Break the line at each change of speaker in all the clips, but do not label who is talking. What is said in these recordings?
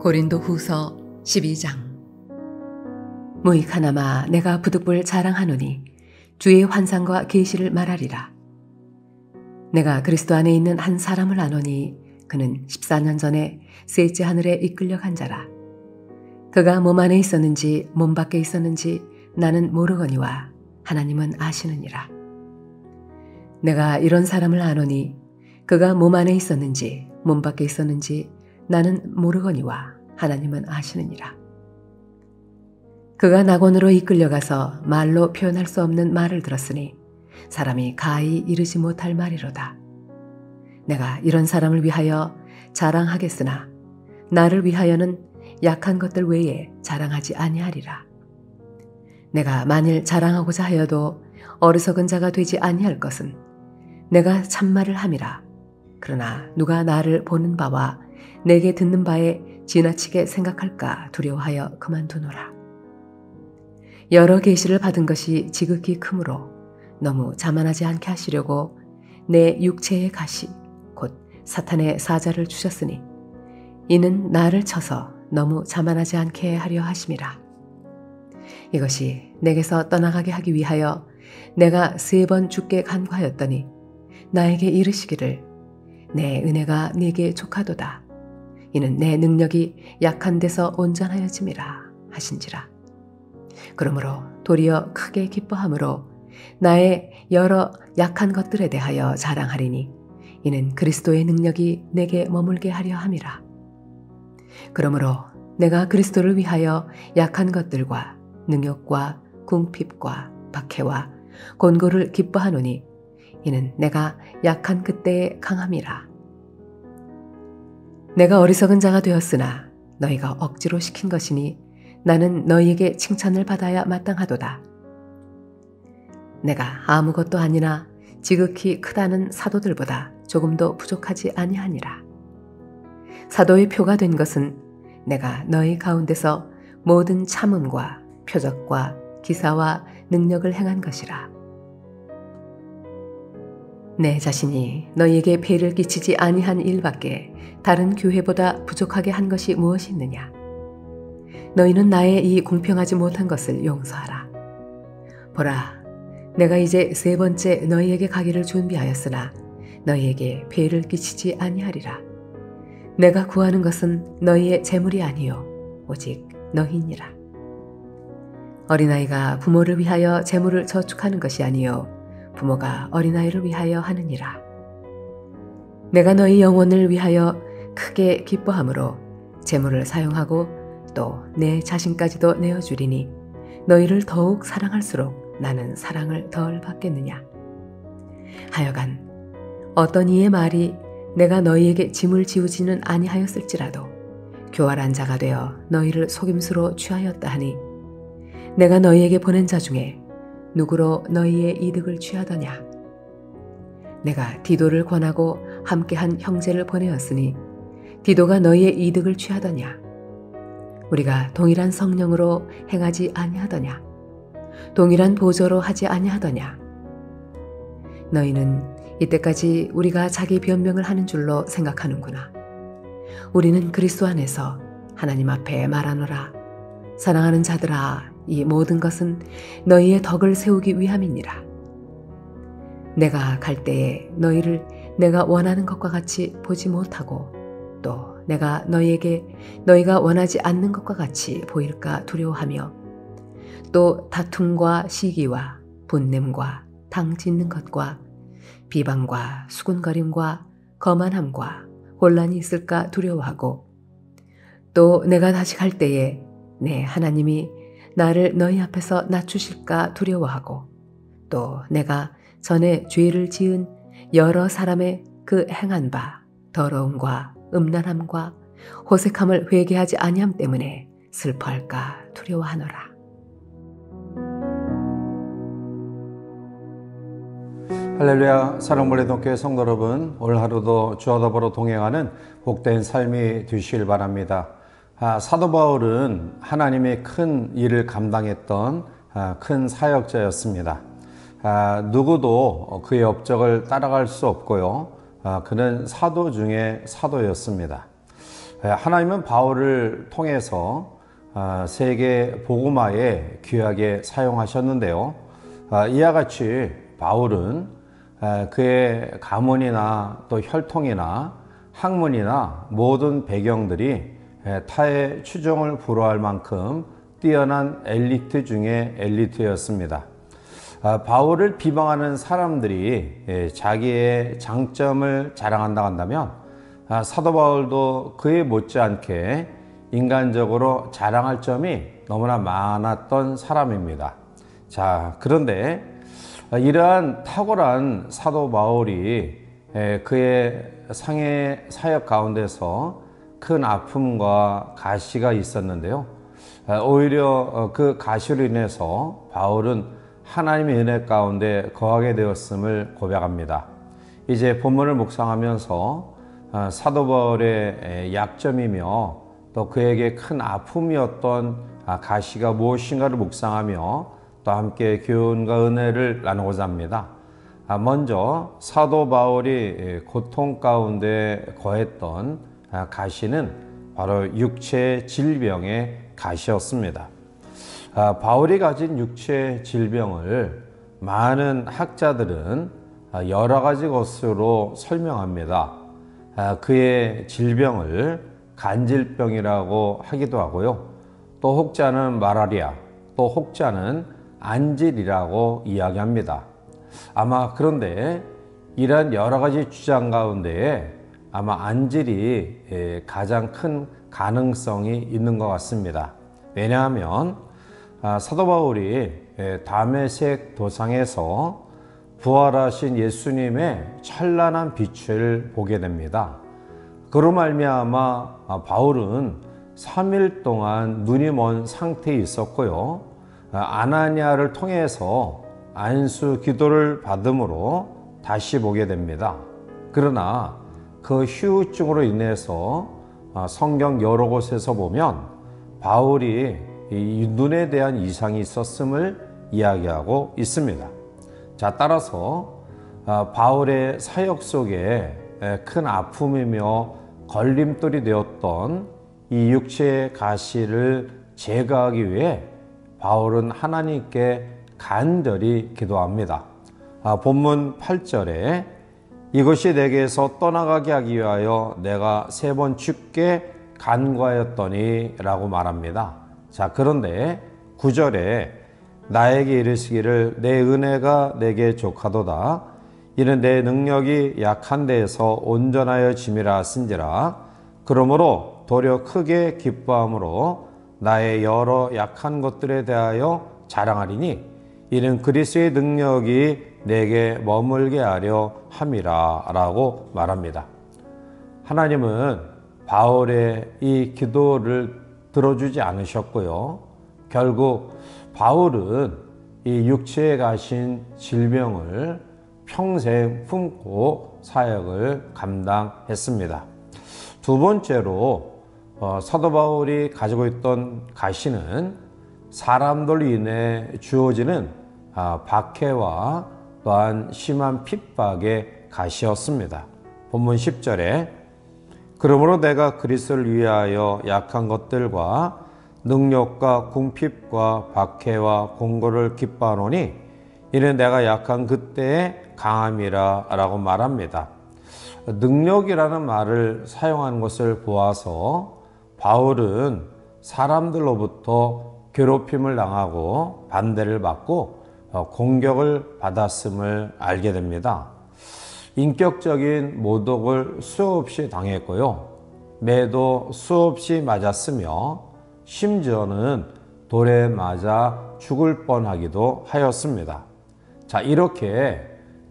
고린도후서 12장. 무익하나마 내가 부득불 자랑하노니 주의 환상과 계시를 말하리라. 내가 그리스도 안에 있는 한 사람을 아노니 그는 14년 전에 셋째 하늘에 이끌려 간 자라. 그가 몸 안에 있었는지 몸 밖에 있었는지 나는 모르거니와 하나님은 아시느니라. 내가 이런 사람을 아노니 그가 몸 안에 있었는지 몸 밖에 있었는지 나는 모르거니와 하나님은 아시느니라. 그가 낙원으로 이끌려가서 말로 표현할 수 없는 말을 들었으니 사람이 가히 이르지 못할 말이로다. 내가 이런 사람을 위하여 자랑하겠으나 나를 위하여는 약한 것들 외에 자랑하지 아니하리라. 내가 만일 자랑하고자 하여도 어리석은 자가 되지 아니할 것은 내가 참말을 함이라. 그러나 누가 나를 보는 바와 내게 듣는 바에 지나치게 생각할까 두려워하여 그만두노라. 여러 계시를 받은 것이 지극히 크므로 너무 자만하지 않게 하시려고 내 육체의 가시 곧 사탄의 사자를 주셨으니 이는 나를 쳐서 너무 자만하지 않게 하려 하심이라. 이것이 내게서 떠나가게 하기 위하여 내가 3번 주께 간구하였더니 나에게 이르시기를 내 은혜가 네게 족하도다. 이는 내 능력이 약한 데서 온전하여짐이라 하신지라. 그러므로 도리어 크게 기뻐함으로 나의 여러 약한 것들에 대하여 자랑하리니 이는 그리스도의 능력이 내게 머물게 하려 함이라. 그러므로 내가 그리스도를 위하여 약한 것들과 능욕과 궁핍과 박해와 곤고를 기뻐하노니 이는 내가 약한 그때의 강함이라. 내가 어리석은 자가 되었으나 너희가 억지로 시킨 것이니 나는 너희에게 칭찬을 받아야 마땅하도다. 내가 아무것도 아니나 지극히 크다는 사도들보다 조금도 부족하지 아니하니라. 사도의 표가 된 것은 내가 너희 가운데서 모든 참음과 표적과 기사와 능력을 행한 것이라. 내 자신이 너희에게 폐를 끼치지 아니한 일밖에 다른 교회보다 부족하게 한 것이 무엇이 있느냐? 너희는 나의 이 공평하지 못한 것을 용서하라. 보라, 내가 이제 3번째 너희에게 가기를 준비하였으나 너희에게 폐를 끼치지 아니하리라. 내가 구하는 것은 너희의 재물이 아니요 오직 너희니라. 어린아이가 부모를 위하여 재물을 저축하는 것이 아니요 부모가 어린아이를 위하여 하느니라. 내가 너희 영혼을 위하여 크게 기뻐함으로 재물을 사용하고 또 내 자신까지도 내어주리니 너희를 더욱 사랑할수록 나는 사랑을 덜 받겠느냐. 하여간 어떤 이의 말이 내가 너희에게 짐을 지우지는 아니하였을지라도 교활한 자가 되어 너희를 속임수로 취하였다 하니 내가 너희에게 보낸 자 중에 누구로 너희의 이득을 취하더냐. 내가 디도를 권하고 함께한 형제를 보내었으니 디도가 너희의 이득을 취하더냐. 우리가 동일한 성령으로 행하지 아니하더냐. 동일한 보조로 하지 아니하더냐. 너희는 이때까지 우리가 자기 변명을 하는 줄로 생각하는구나. 우리는 그리스도 안에서 하나님 앞에 말하노라. 사랑하는 자들아, 이 모든 것은 너희의 덕을 세우기 위함이니라. 내가 갈 때에 너희를 내가 원하는 것과 같이 보지 못하고 또 내가 너희에게 너희가 원하지 않는 것과 같이 보일까 두려워하며 또 다툼과 시기와 분냄과 당 짓는 것과 비방과 수군거림과 거만함과 혼란이 있을까 두려워하고 또 내가 다시 갈 때에 내 하나님이 나를 너희 앞에서 낮추실까 두려워하고 또 내가 전에 죄를 지은 여러 사람의 그 행한 바 더러움과 음란함과 호색함을 회개하지 아니함 때문에 슬퍼할까 두려워하노라.
할렐루야. 사랑몰래동교회 성도 여러분, 오늘 하루도 주와 더불어 동행하는 복된 삶이 되시길 바랍니다. 사도 바울은 하나님의 큰 일을 감당했던 큰 사역자였습니다. 누구도 그의 업적을 따라갈 수 없고요. 그는 사도 중에 사도였습니다. 하나님은 바울을 통해서 세계 복음화에 귀하게 사용하셨는데요. 이와 같이 바울은 그의 가문이나 또 혈통이나 학문이나 모든 배경들이 타의 추종을 불허할 만큼 뛰어난 엘리트 중에 엘리트였습니다. 바울을 비방하는 사람들이 자기의 장점을 자랑한다고 한다면 사도 바울도 그에 못지않게 인간적으로 자랑할 점이 너무나 많았던 사람입니다. 자, 그런데 이러한 탁월한 사도 바울이 그의 상해 사역 가운데서 큰 아픔과 가시가 있었는데요. 오히려 그 가시로 인해서 바울은 하나님의 은혜 가운데 거하게 되었음을 고백합니다. 이제 본문을 묵상하면서 사도 바울의 약점이며 또 그에게 큰 아픔이었던 가시가 무엇인가를 묵상하며 또 함께 교훈과 은혜를 나누고자 합니다. 먼저 사도 바울이 고통 가운데 거했던 가시는 바로 육체 질병의 가시였습니다. 바울이 가진 육체 질병을 많은 학자들은 여러 가지 것으로 설명합니다. 그의 질병을 간질병이라고 하기도 하고요. 또 혹자는 말라리아, 또 혹자는 안질이라고 이야기합니다. 아마 그런데 이러한 여러 가지 주장 가운데에 아마 안질이 가장 큰 가능성이 있는 것 같습니다. 왜냐하면 사도 바울이 다메섹 도상에서 부활하신 예수님의 찬란한 빛을 보게 됩니다. 그로 말미암아 바울은 3일 동안 눈이 먼 상태에 있었고요. 아나니아를 통해서 안수 기도를 받음으로 다시 보게 됩니다. 그러나 그 휴증으로 인해서 성경 여러 곳에서 보면 바울이 이 눈에 대한 이상이 있었음을 이야기하고 있습니다. 자, 따라서 바울의 사역 속에 큰 아픔이며 걸림돌이 되었던 이 육체의 가시를 제거하기 위해 바울은 하나님께 간절히 기도합니다. 본문 8절에 이것이 내게서 떠나가게 하기 위하여 내가 3번 주께 간구하였더니 라고 말합니다. 자, 그런데 9절에 나에게 이르시기를 내 은혜가 내게 족하도다. 이는 내 능력이 약한 데에서 온전하여 짐이라 쓴지라. 그러므로 도리어 크게 기뻐함으로 나의 여러 약한 것들에 대하여 자랑하리니 이는 그리스도의 능력이 내게 머물게 하려 함이라 라고 말합니다. 하나님은 바울의 이 기도를 들어주지 않으셨고요. 결국 바울은 이 육체에 가신 질병을 평생 품고 사역을 감당했습니다. 두 번째로 사도 바울이 가지고 있던 가시는 사람들로 인해 주어지는 박해와 또한 심한 핍박의 가시였습니다. 본문 10절에 그러므로 내가 그리스도를 위하여 약한 것들과 능력과 궁핍과 박해와 공고를 기뻐하노니 이는 내가 약한 그때의 강함이라 라고 말합니다. 능력이라는 말을 사용하는 것을 보아서 바울은 사람들로부터 괴롭힘을 당하고 반대를 받고 공격을 받았음을 알게 됩니다. 인격적인 모독을 수없이 당했고요. 매도 수없이 맞았으며 심지어는 돌에 맞아 죽을 뻔하기도 하였습니다. 자, 이렇게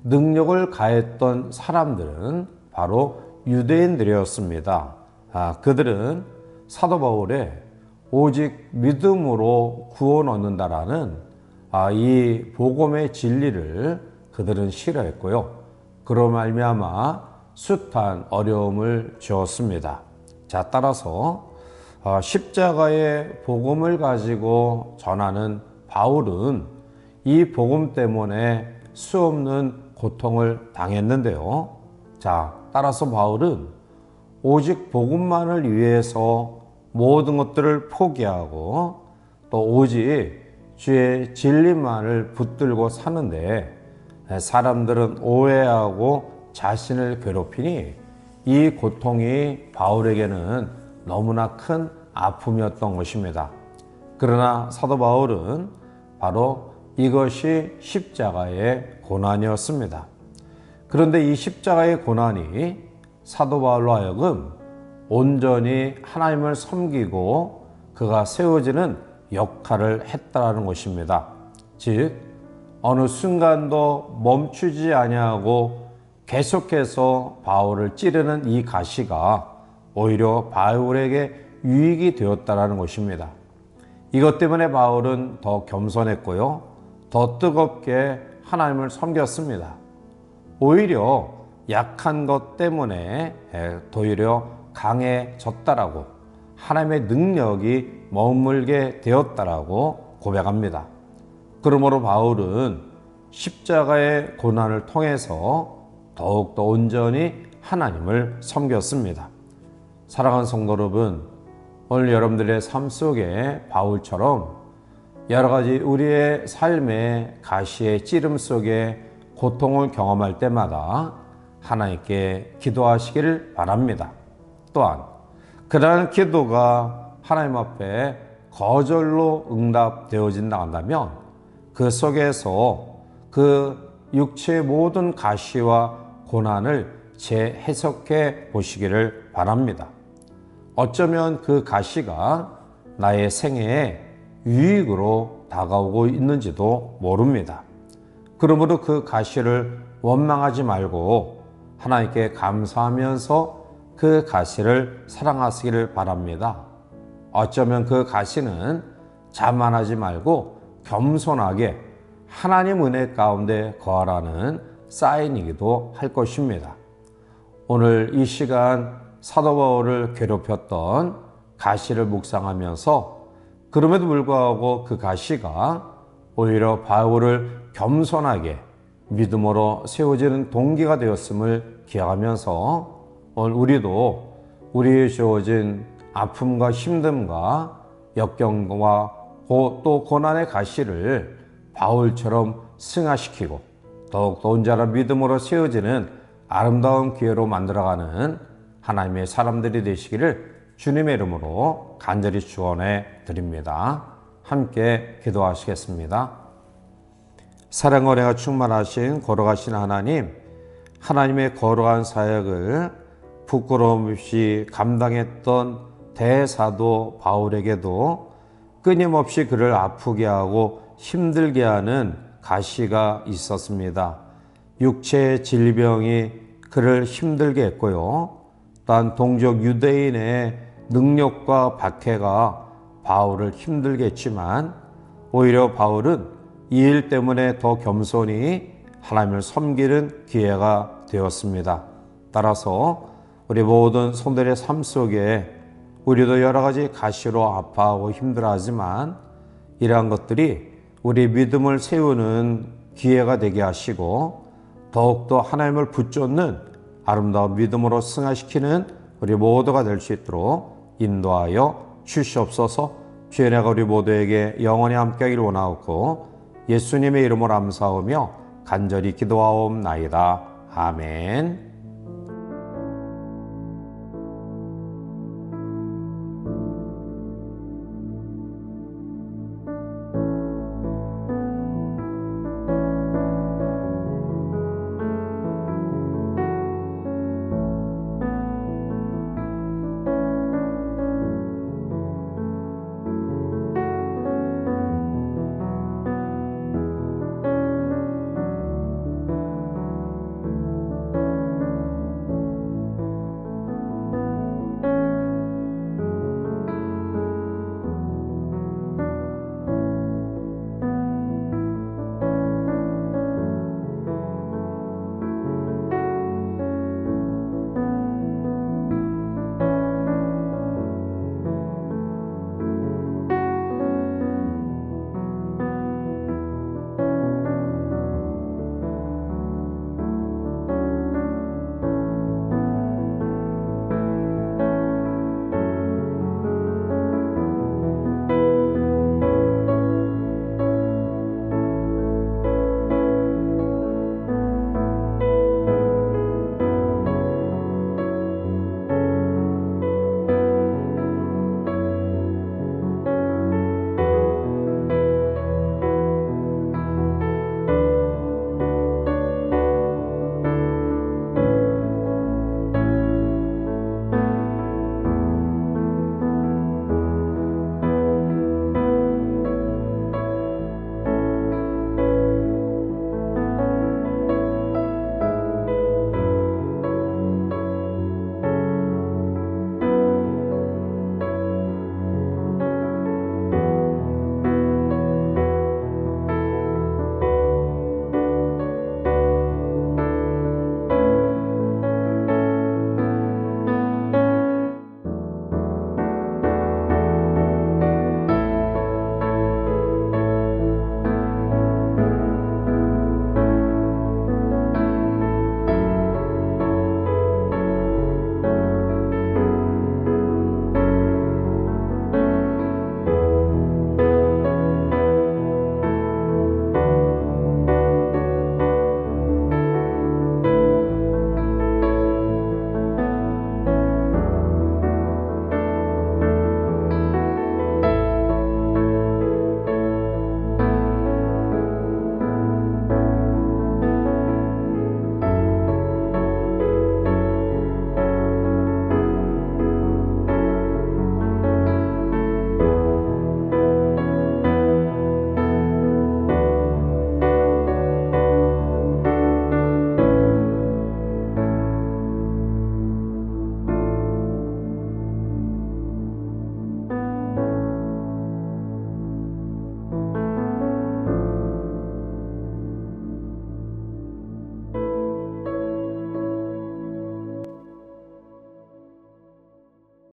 능력을 가했던 사람들은 바로 유대인들이었습니다. 그들은 사도 바울의 오직 믿음으로 구원 얻는다라는 이 복음의 진리를 그들은 싫어했고요. 그로 말미암아 숱한 어려움을 주었습니다. 자, 따라서 십자가의 복음을 가지고 전하는 바울은 이 복음 때문에 수없는 고통을 당했는데요. 자, 따라서 바울은 오직 복음만을 위해서 모든 것들을 포기하고 또 오직 주의 진리만을 붙들고 사는데 사람들은 오해하고 자신을 괴롭히니 이 고통이 바울에게는 너무나 큰 아픔이었던 것입니다. 그러나 사도 바울은 바로 이것이 십자가의 고난이었습니다. 그런데 이 십자가의 고난이 사도 바울로 하여금 온전히 하나님을 섬기고 그가 세워지는 역할을 했다라는 것입니다. 즉 어느 순간도 멈추지 아니하고 계속해서 바울을 찌르는 이 가시가 오히려 바울에게 유익이 되었다라는 것입니다. 이것 때문에 바울은 더 겸손했고요, 더 뜨겁게 하나님을 섬겼습니다. 오히려 약한 것 때문에 오히려 강해졌다라고, 하나님의 능력이 머물게 되었다라고 고백합니다. 그러므로 바울은 십자가의 고난을 통해서 더욱더 온전히 하나님을 섬겼습니다. 사랑하는 성도 여러분, 오늘 여러분들의 삶 속에 바울처럼 여러 가지 우리의 삶의 가시의 찌름 속에 고통을 경험할 때마다 하나님께 기도하시기를 바랍니다. 또한 그러한 기도가 하나님 앞에 거절로 응답되어진다 한다면 그 속에서 그 육체의 모든 가시와 고난을 재해석해 보시기를 바랍니다. 어쩌면 그 가시가 나의 생애에 유익으로 다가오고 있는지도 모릅니다. 그러므로 그 가시를 원망하지 말고 하나님께 감사하면서 그 가시를 사랑하시기를 바랍니다. 어쩌면 그 가시는 자만하지 말고 겸손하게 하나님 은혜 가운데 거하라는 사인이기도 할 것입니다. 오늘 이 시간 사도 바울을 괴롭혔던 가시를 묵상하면서 그럼에도 불구하고 그 가시가 오히려 바울을 겸손하게 믿음으로 세워지는 동기가 되었음을 기억하면서 오늘 우리도 우리의 주어진 아픔과 힘듦과 역경과 또 고난의 가시를 바울처럼 승화시키고 더욱더 온전한 믿음으로 세워지는 아름다운 기회로 만들어가는 하나님의 사람들이 되시기를 주님의 이름으로 간절히 축원해 드립니다. 함께 기도하시겠습니다. 사랑과 은혜가 충만하신 거룩하신 하나님, 하나님의 거룩한 사역을 부끄러움 없이 감당했던 대사도 바울에게도 끊임없이 그를 아프게 하고 힘들게 하는 가시가 있었습니다. 육체의 질병이 그를 힘들게 했고요, 또한 동족 유대인의 능력과 박해가 바울을 힘들게 했지만 오히려 바울은 이 일 때문에 더 겸손히 하나님을 섬기는 기회가 되었습니다. 따라서 우리 모든 성도들의 삶 속에 우리도 여러 가지 가시로 아파하고 힘들어하지만 이러한 것들이 우리 믿음을 세우는 기회가 되게 하시고 더욱더 하나님을 붙잡는 아름다운 믿음으로 승화시키는 우리 모두가 될 수 있도록 인도하여 주시옵소서. 주의 은혜가 우리 모두에게 영원히 함께하기를 원하옵고 예수님의 이름으로 감사하며 간절히 기도하옵나이다. 아멘.